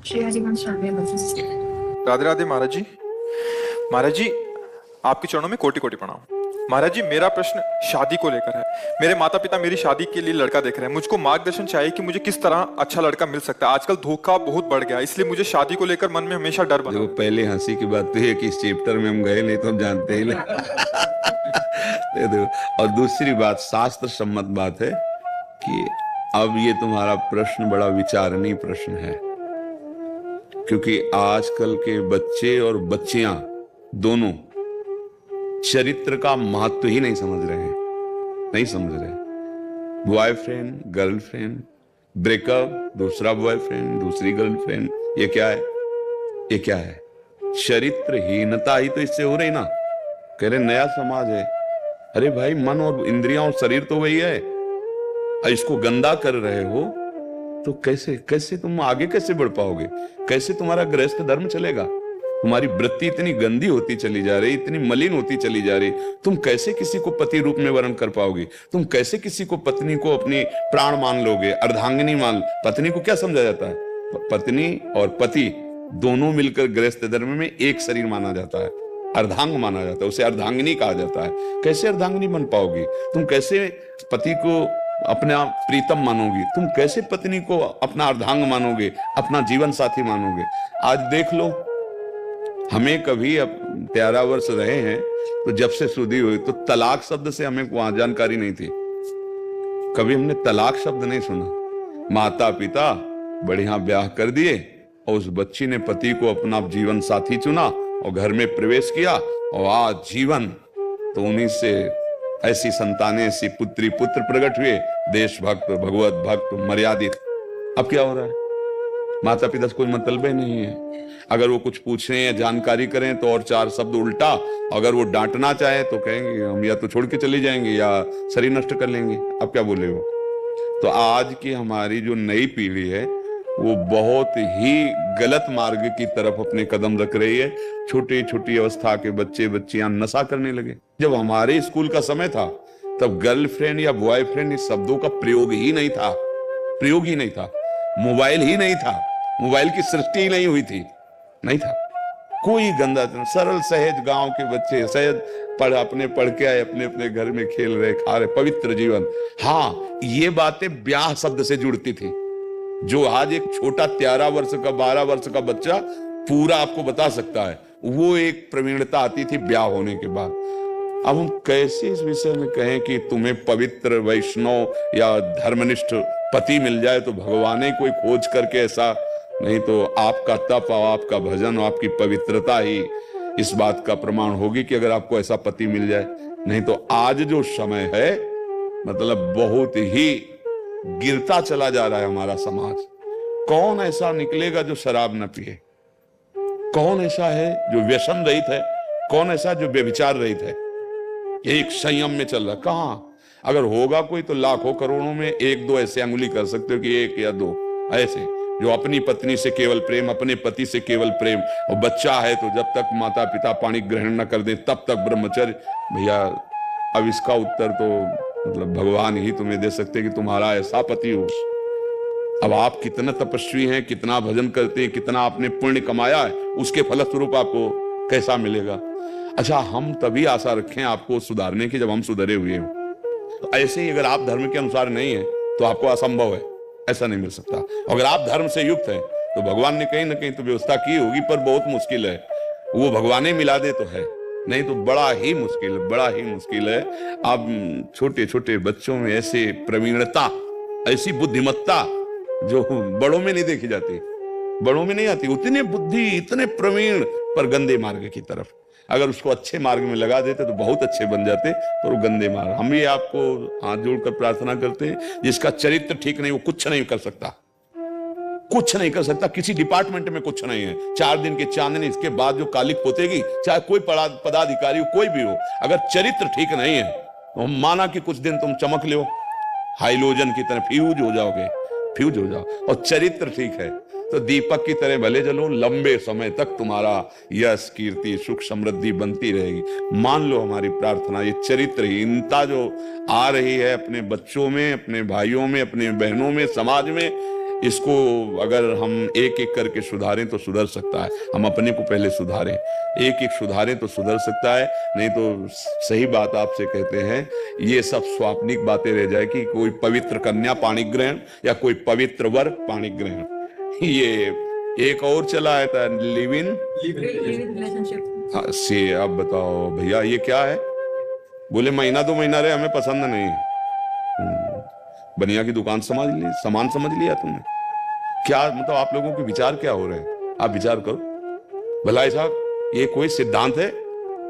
श्रेया जी वंश राधे बच्चे। राधे राधे महाराज जी। महाराज जी, आपके चरणों में कोटि कोटि प्रणाम। महाराज जी, मेरा प्रश्न शादी को लेकर है। मेरे माता पिता मेरी शादी के लिए लड़का देख रहे हैं। मुझको मार्गदर्शन चाहिए कि मुझे किस तरह अच्छा लड़का मिल सकता है। आजकल धोखा बहुत बढ़ गया है, इसलिए मुझे शादी को लेकर मन में हमेशा डर बना। देखो, पहले हंसी की बात तो है कि इस चैप्टर में हम गए नहीं तो हम जानते ही नहीं। देखो, और दूसरी बात, शास्त्र सम्मत बात है कि अब ये तुम्हारा प्रश्न बड़ा विचारणीय प्रश्न है, क्योंकि आजकल के बच्चे और बच्चियां दोनों चरित्र का महत्व ही नहीं समझ रहे हैं, नहीं समझ रहे। बॉयफ्रेंड गर्लफ्रेंड, ब्रेकअप, दूसरा बॉयफ्रेंड दूसरी गर्लफ्रेंड, ये क्या है? ये क्या है? चरित्रहीनता ही तो इससे हो रही ना। कह रहे नया समाज है। अरे भाई, मन और इंद्रियां और शरीर तो वही है। इसको गंदा कर रहे हो तो कैसे कैसे तुम आगे कैसे बढ़ पाओगे? कैसे तुम्हारा गृहस्थ धर्म चलेगा? तुम्हारी वृत्ति इतनी गंदी होती चली जा रही, इतनी मलिन होती चली जा रही, तुम कैसे किसी को पति रूप में वर्ण कर पाओगे? तुम कैसे किसी को, पत्नी को अपनी प्राण मान लोगे, अर्धांगिनी मान? पत्नी को क्या समझा जाता है? पत्नी और पति दोनों मिलकर गृहस्थ धर्म में एक शरीर माना जाता है, अर्धांग माना जाता है, उसे अर्धांगिनी कहा जाता है। कैसे अर्धांगिनी बन पाओगी? तुम कैसे पति को अपना प्रीतम मानोगी? तुम कैसे पत्नी को अपना अर्धांग मानोगे, अपना जीवन साथी मानोगे? आज देख लो, हमें कभी अब 13 वर्ष रहे हैं तो जब से शुद्धि हुई तो तलाक शब्द से हमें वहां जानकारी नहीं थी। कभी हमने तलाक शब्द नहीं सुना। माता पिता बढ़िया ब्याह कर दिए और उस बच्ची ने पति को अपना जीवन साथी चुना और घर में प्रवेश किया, और आज जीवन तो उन्हीं से ऐसी संतानें, ऐसी पुत्री पुत्र प्रकट हुए, देशभक्त, भगवत भक्त, मर्यादित। अब क्या हो रहा है? माता पिता से कोई मतलब ही नहीं है। अगर वो कुछ पूछें या जानकारी करें तो और 4 शब्द उल्टा। अगर वो डांटना चाहे तो कहेंगे हम या तो छोड़ के चले जाएंगे या शरीर नष्ट कर लेंगे। अब क्या बोले वो? तो आज की हमारी जो नई पीढ़ी है वो बहुत ही गलत मार्ग की तरफ अपने कदम रख रही है। छोटी छोटी अवस्था के बच्चे बच्चियां नशा करने लगे। जब हमारे स्कूल का समय था तब गर्लफ्रेंड या बॉयफ्रेंड इस शब्दों का प्रयोग ही नहीं था, प्रयोग ही नहीं था। मोबाइल ही नहीं था, मोबाइल की सृष्टि ही नहीं हुई थी, नहीं था। कोई गंदा, सरल सहज गांव के बच्चे सहज पढ़ के आए, अपने अपने घर में खेल रहे, खा रहे, पवित्र जीवन। हाँ, ये बातें ब्याह शब्द से जुड़ती थी, जो आज एक छोटा 13 वर्ष का 12 वर्ष का बच्चा पूरा आपको बता सकता है। वो एक प्रवीणता आती थी ब्याह होने के बाद। अब हम कैसे इस विषय में कहें कि तुम्हें पवित्र वैष्णव या धर्मनिष्ठ पति मिल जाए तो भगवान ही कोई खोज करके ऐसा? नहीं तो आपका तप और आपका भजन और आपकी पवित्रता ही इस बात का प्रमाण होगी कि अगर आपको ऐसा पति मिल जाए। नहीं तो आज जो समय है, मतलब बहुत ही गिरता चला जा रहा है हमारा समाज। कौन ऐसा निकलेगा जो शराब न पिए? कौन ऐसा है जो व्यसन रहित है? कौन ऐसा जो व्यभिचार रहित है? एक संयम में चल रहा। कहां? अगर होगा कोई तो लाखों करोड़ों में 1-2 ऐसे अंगुली कर सकते हो कि 1 या 2 ऐसे जो अपनी पत्नी से केवल प्रेम, अपने पति से केवल प्रेम। और बच्चा है तो जब तक माता पिता पानी ग्रहण न कर दे तब तक ब्रह्मचर्य। भैया, अब इसका उत्तर तो मतलब भगवान ही तुम्हें दे सकते कि तुम्हारा ऐसा पति हो। अब आप कितना तपस्वी हैं, कितना भजन करते हैं, कितना आपने पुण्य कमाया है, उसके फलस्वरूप आपको कैसा मिलेगा? अच्छा, हम तभी आशा रखें आपको सुधारने की जब हम सुधरे हुए हो। तो ऐसे ही अगर आप धर्म के अनुसार नहीं है तो आपको असंभव है, ऐसा नहीं मिल सकता। अगर आप धर्म से युक्त हैं तो भगवान ने कहीं ना कहीं तो व्यवस्था की होगी, पर बहुत मुश्किल है। वो भगवान ही मिला दे तो है, नहीं तो बड़ा ही मुश्किल, बड़ा ही मुश्किल है। अब छोटे छोटे बच्चों में ऐसे प्रवीणता, ऐसी बुद्धिमत्ता जो बड़ों में नहीं देखी जाती, बड़ों में नहीं आती। उतने बुद्धि, इतने प्रवीण, पर गंदे मार्ग की तरफ। अगर उसको अच्छे मार्ग में लगा देते तो बहुत अच्छे बन जाते, पर वो गंदे मार्ग। हम भी आपको हाथ जोड़कर प्रार्थना करते हैं, जिसका चरित्र ठीक नहीं वो कुछ नहीं कर सकता, कुछ नहीं कर सकता। किसी डिपार्टमेंट में कुछ नहीं है। 4 दिन की चांदनी, इसके बाद जो कालिक पोतेगी, चाहे कोई पदाधिकारी हो, कोई भी हो, अगर चरित्र ठीक नहीं है तो हम माना कि कुछ दिन तुम चमक लो, हाइलोजन की तरह फ्यूज हो जाओगे, फ्यूज हो जाओ। और चरित्र ठीक है तो दीपक की तरह भले जलो, लंबे समय तक तुम्हारा यश, कीर्ति, सुख, समृद्धि बनती रहेगी। मान लो हमारी प्रार्थना। ये चरित्रहीनता जो आ रही है अपने बच्चों में, अपने भाइयों में, अपने बहनों में, समाज में, इसको अगर हम एक एक करके सुधारें तो सुधर सकता है। हम अपने को पहले सुधारें, एक एक सुधारें तो सुधर सकता है, नहीं तो सही बात आपसे कहते हैं, ये सब स्वाप्निक बातें रह जाए कि कोई पवित्र कन्या पाणी ग्रहण या कोई पवित्र वर पाणी ग्रहण। ये एक और चला है था लिव इन रिलेशनशिप। हाँ, से अब बताओ भैया ये क्या है? बोले महीना 2 महीना रहे, हमें पसंद नहीं। बनिया की दुकान समझ ली, सामान समझ लिया तुमने? क्या मतलब आप लोगों के विचार क्या हो रहे हैं? आप विचार करो भलाई साहब, ये कोई सिद्धांत है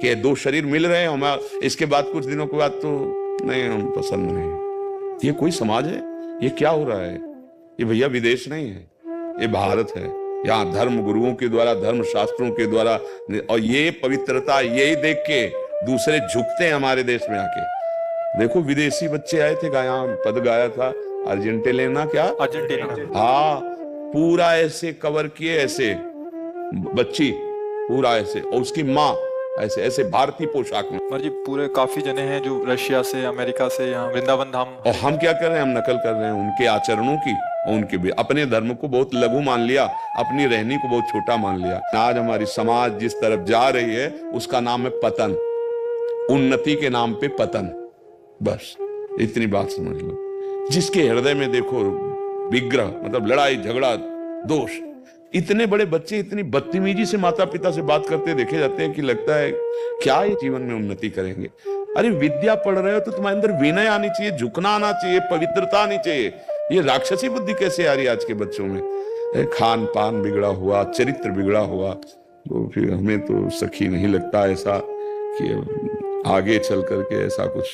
कि 2 शरीर मिल रहे हैं हम इसके बाद कुछ दिनों के बाद तो नहीं, हम पसंद नहीं? ये कोई समाज है? ये क्या हो रहा है? ये भैया विदेश नहीं है, ये भारत है। यहाँ धर्म गुरुओं के द्वारा, धर्म शास्त्रों के द्वारा, और ये पवित्रता यही देख के दूसरे झुकते हैं हमारे देश में आके। देखो विदेशी बच्चे आए थे, यहाँ पद गाया था अर्जेंटीना, क्या अर्जेंटीना, हाँ, पूरा ऐसे कवर किए, ऐसे बच्ची पूरा ऐसे, और उसकी माँ ऐसे ऐसे भारतीय पोशाक में। कुमार जी पूरे काफी जने हैं जो रशिया से, अमेरिका से, यहाँ वृंदावन धाम। और हम क्या कर रहे हैं? हम नकल कर रहे हैं उनके आचरणों की, और उनके भी अपने धर्म को बहुत लघु मान लिया, अपनी रहनी को बहुत छोटा मान लिया। आज हमारी समाज जिस तरफ जा रही है उसका नाम है पतन, उन्नति के नाम पे पतन। बस इतनी बात समझ लो। जिसके हृदय में देखो विग्रह, मतलब लड़ाई झगड़ा दोष, इतने बड़े बच्चे इतनी बदतमीजी से माता पिता से बात करते देखे जाते हैं कि लगता है क्या ये जीवन में उन्नति करेंगे। अरे विद्या पढ़ रहे हो तो तुम्हारे अंदर विनय आनी चाहिए, झुकना आना चाहिए, पवित्रता आनी चाहिए। ये राक्षसी बुद्धि कैसे आ रही है आज के बच्चों में? खान पान बिगड़ा हुआ, चरित्र बिगड़ा हुआ, तो फिर हमें तो सखी नहीं लगता ऐसा कि आगे चल करके ऐसा कुछ।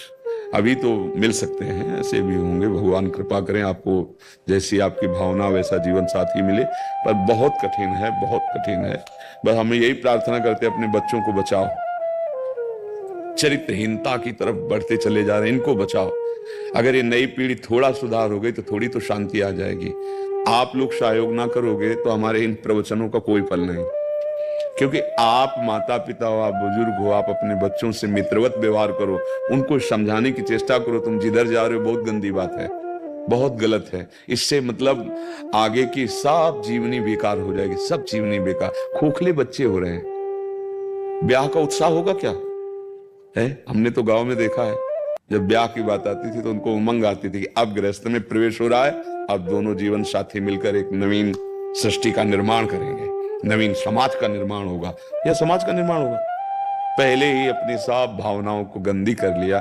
अभी तो मिल सकते हैं, ऐसे भी होंगे, भगवान कृपा करें आपको जैसी आपकी भावना वैसा जीवन साथी मिले, पर बहुत कठिन है, बहुत कठिन है। बस हमें यही प्रार्थना करते हैं, अपने बच्चों को बचाओ, चरित्रहीनता की तरफ बढ़ते चले जा रहे हैं, इनको बचाओ। अगर ये नई पीढ़ी थोड़ा सुधार हो गई तो थोड़ी तो शांति आ जाएगी। आप लोग सहयोग ना करोगे तो हमारे इन प्रवचनों का कोई फल नहीं, क्योंकि आप माता पिता हो, आप बुजुर्ग हो, आप अपने बच्चों से मित्रवत व्यवहार करो, उनको समझाने की चेष्टा करो। तुम जिधर जा रहे हो बहुत गंदी बात है, बहुत गलत है। इससे मतलब आगे की सब जीवनी बेकार हो जाएगी, सब जीवनी बेकार। खोखले बच्चे हो रहे हैं, ब्याह का उत्साह होगा क्या है? हमने तो गांव में देखा है, जब ब्याह की बात आती थी तो उनको उमंग आती थी कि अब गृहस्थ में प्रवेश हो रहा है, अब दोनों जीवन साथी मिलकर एक नवीन सृष्टि का निर्माण करेंगे, नवीन समाज का निर्माण होगा, या समाज का निर्माण होगा। पहले ही अपनी सब भावनाओं को गंदी कर लिया।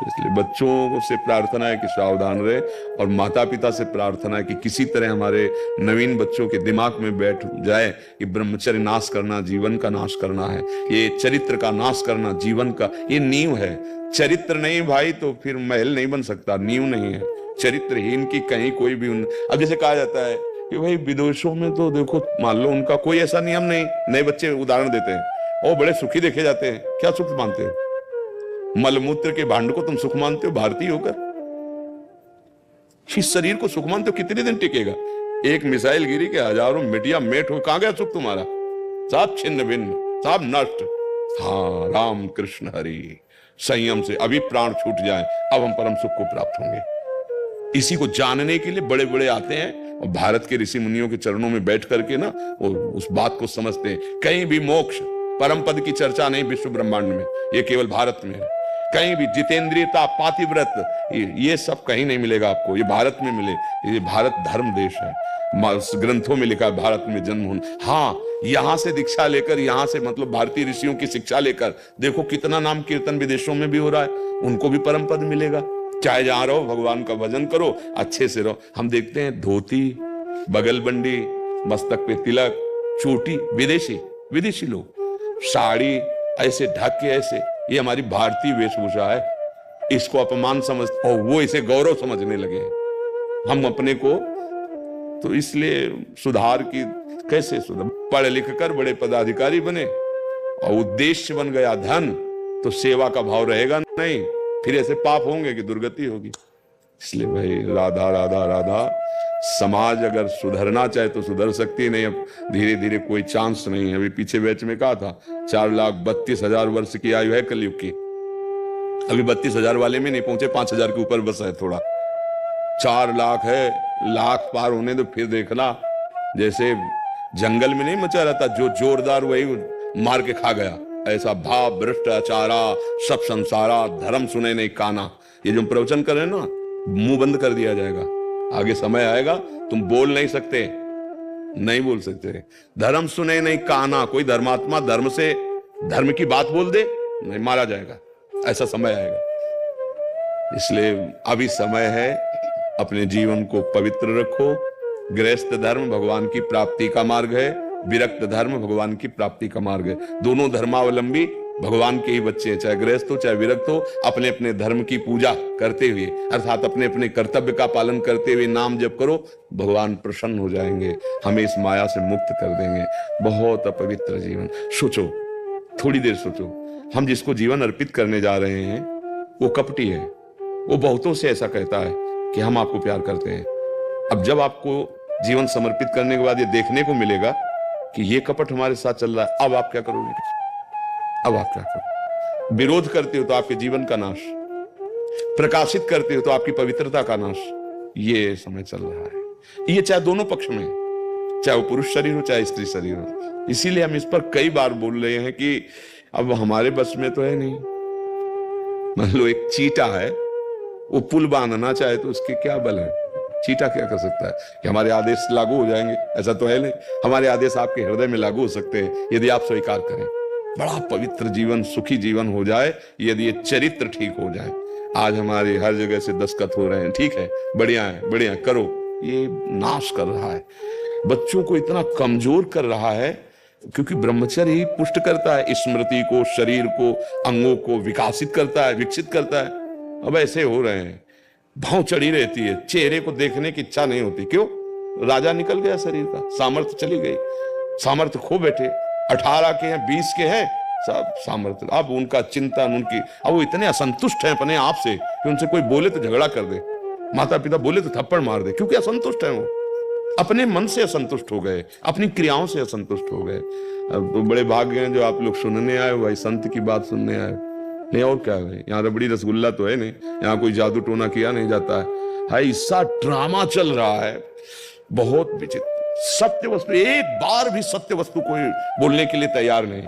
इसलिए बच्चों से प्रार्थना है कि सावधान रहे, और माता पिता से प्रार्थना है कि किसी तरह हमारे नवीन बच्चों के दिमाग में बैठ जाए कि ब्रह्मचर्य नाश करना जीवन का नाश करना है, ये चरित्र का नाश करना जीवन का, ये नींव है। चरित्र नहीं भाई तो फिर महल नहीं बन सकता, नींव नहीं है। चरित्रहीन की कहीं कोई भी अब जैसे कहा जाता है कि भाई विदेशों में तो देखो, मान लो उनका कोई ऐसा नियम नहीं, नए बच्चे उदाहरण देते हैं और बड़े सुखी देखे जाते हैं। क्या सुख मानते हो? मलमूत्र के भांड को तुम सुख मानते हो भारतीय होकर? इस शरीर को सुख मानते हो? कितने दिन टिकेगा? एक मिसाइल गिरी के हजारों मिटिया मेट हो, कहां गया सुख तुम्हारा? सब छिन्न भिन्न, सब नष्ट। हाँ, राम कृष्ण हरि, संयम से अभी प्राण छूट जाए, अब हम परम सुख को प्राप्त होंगे। इसी को जानने के लिए बड़े बड़े आते हैं और भारत के ऋषि मुनियों के चरणों में बैठ करके ना वो उस बात को समझते हैं। कहीं भी मोक्ष परम पद की चर्चा नहीं विश्व ब्रह्मांड में, ये केवल भारत में है। कहीं भी जितेंद्रियता, पातिव्रत, ये सब कहीं नहीं मिलेगा आपको, ये भारत में मिले। ये भारत धर्म देश है, ग्रंथों में लिखा है भारत में जन्म होना। हाँ, यहां से दीक्षा लेकर, यहां से मतलब भारतीय ऋषियों की शिक्षा लेकर देखो कितना नाम कीर्तन विदेशों में भी हो रहा है, उनको भी परम पद मिलेगा। चाहे जहां रहो भगवान का भजन करो, अच्छे से रहो। हम देखते हैं धोती, बगलबंडी, मस्तक पे तिलक, चोटी, विदेशी लोग साड़ी ऐसे ढक के, ऐसे, ये हमारी भारतीय वेशभूषा है। इसको अपमान समझ और वो इसे गौरव समझने लगे हैं हम अपने को। तो इसलिए सुधार की कैसे सुधार? पढ़ लिख कर बड़े पदाधिकारी बने और उद्देश्य बन गया धन, तो सेवा का भाव रहेगा नहीं, फिर ऐसे पाप होंगे कि दुर्गति होगी। इसलिए भाई राधा राधा राधा, समाज अगर सुधरना चाहे तो सुधर सकती नहीं। अब धीरे धीरे कोई चांस नहीं है। अभी पीछे बैच में कहा था 4,32,000 वर्ष की आयु है कलयुग की, अभी 32,000 वाले में नहीं पहुंचे, 5,000 के ऊपर बस है थोड़ा। 4 लाख है लाख पार होने तो फिर देखना, जैसे जंगल में नहीं मचा रहता जो जोरदार वही मार के खा गया, ऐसा भाव भ्रष्टाचारा सब संसारा धर्म सुने नहीं काना। ये जो प्रवचन कर रहे हैं ना, मुंह बंद कर दिया जाएगा। आगे समय आएगा तुम बोल नहीं सकते, नहीं बोल सकते। धर्म सुने नहीं काना, कोई धर्मात्मा धर्म से धर्म की बात बोल दे, नहीं मारा जाएगा, ऐसा समय आएगा। इसलिए अभी समय है, अपने जीवन को पवित्र रखो। गृहस्थ धर्म भगवान की प्राप्ति का मार्ग है, विरक्त धर्म भगवान की प्राप्ति का मार्ग है। दोनों धर्मावलंबी भगवान के ही बच्चे हैं, चाहे गृहस्थ हो चाहे विरक्त हो। अपने अपने धर्म की पूजा करते हुए, अर्थात अपने अपने कर्तव्य का पालन करते हुए नाम जप करो, भगवान प्रसन्न हो जाएंगे, हमें इस माया से मुक्त कर देंगे। बहुत अपवित्र जीवन। सोचो, थोड़ी देर सोचो, हम जिसको जीवन अर्पित करने जा रहे हैं वो कपटी है। वो बहुतों से ऐसा कहता है कि हम आपको प्यार करते हैं। अब जब आपको जीवन समर्पित करने के बाद ये देखने को मिलेगा कि ये कपट हमारे साथ चल रहा है, अब आप क्या करोगे? अब आप क्या करोगे? विरोध करते हो तो आपके जीवन का नाश, प्रकाशित करते हो तो आपकी पवित्रता का नाश। ये समय चल रहा है। ये चाहे दोनों पक्ष में, चाहे वो पुरुष शरीर हो चाहे स्त्री शरीर हो। इसीलिए हम इस पर कई बार बोल रहे हैं कि अब हमारे बस में तो है नहीं। मान लो एक चीटा है, वो पुल बांधना चाहे तो उसके क्या बल है? चीटा क्या कर सकता है कि हमारे आदेश लागू हो जाएंगे? ऐसा तो है नहीं। हमारे आदेश आपके हृदय में लागू हो सकते हैं यदि आप स्वीकार करें। बड़ा पवित्र जीवन, सुखी जीवन हो जाए यदि ये चरित्र ठीक हो जाए। आज हमारे हर जगह से दस्तखत हो रहे हैं, ठीक है, बढ़िया है, बढ़िया करो। ये नाश कर रहा है, बच्चों को इतना कमजोर कर रहा है, क्योंकि ब्रह्मचर्य ही पुष्ट करता है, स्मृति को, शरीर को, अंगों को विकासित करता है, विकसित करता है। अब ऐसे हो रहे हैं, भाव चढ़ी रहती है, चेहरे को देखने की इच्छा नहीं होती। क्यों? राजा निकल गया शरीर का, सामर्थ्य चली गई, सामर्थ्य खो बैठे। 18 के हैं, 20 के हैं, सब सामर्थ्य। अब उनका चिंतन, उनकी, अब वो इतने असंतुष्ट हैं अपने आप से कि उनसे कोई बोले तो झगड़ा कर दे, माता पिता बोले तो थप्पड़ मार दे, क्योंकि असंतुष्ट है। वो अपने मन से असंतुष्ट हो गए, अपनी क्रियाओं से असंतुष्ट हो गए। अब तो बड़े भाग्य हैं जो आप लोग सुनने आए हो, भाई संत की बात सुनने आए। नहीं और क्या है, यहाँ रबड़ी रसगुल्ला तो है नहीं, यहाँ कोई जादू टोना किया नहीं जाता है। ऐसा ड्रामा चल रहा है, बहुत विचित्र। सत्य वस्तु, एक बार भी सत्य वस्तु कोई बोलने के लिए तैयार नहीं।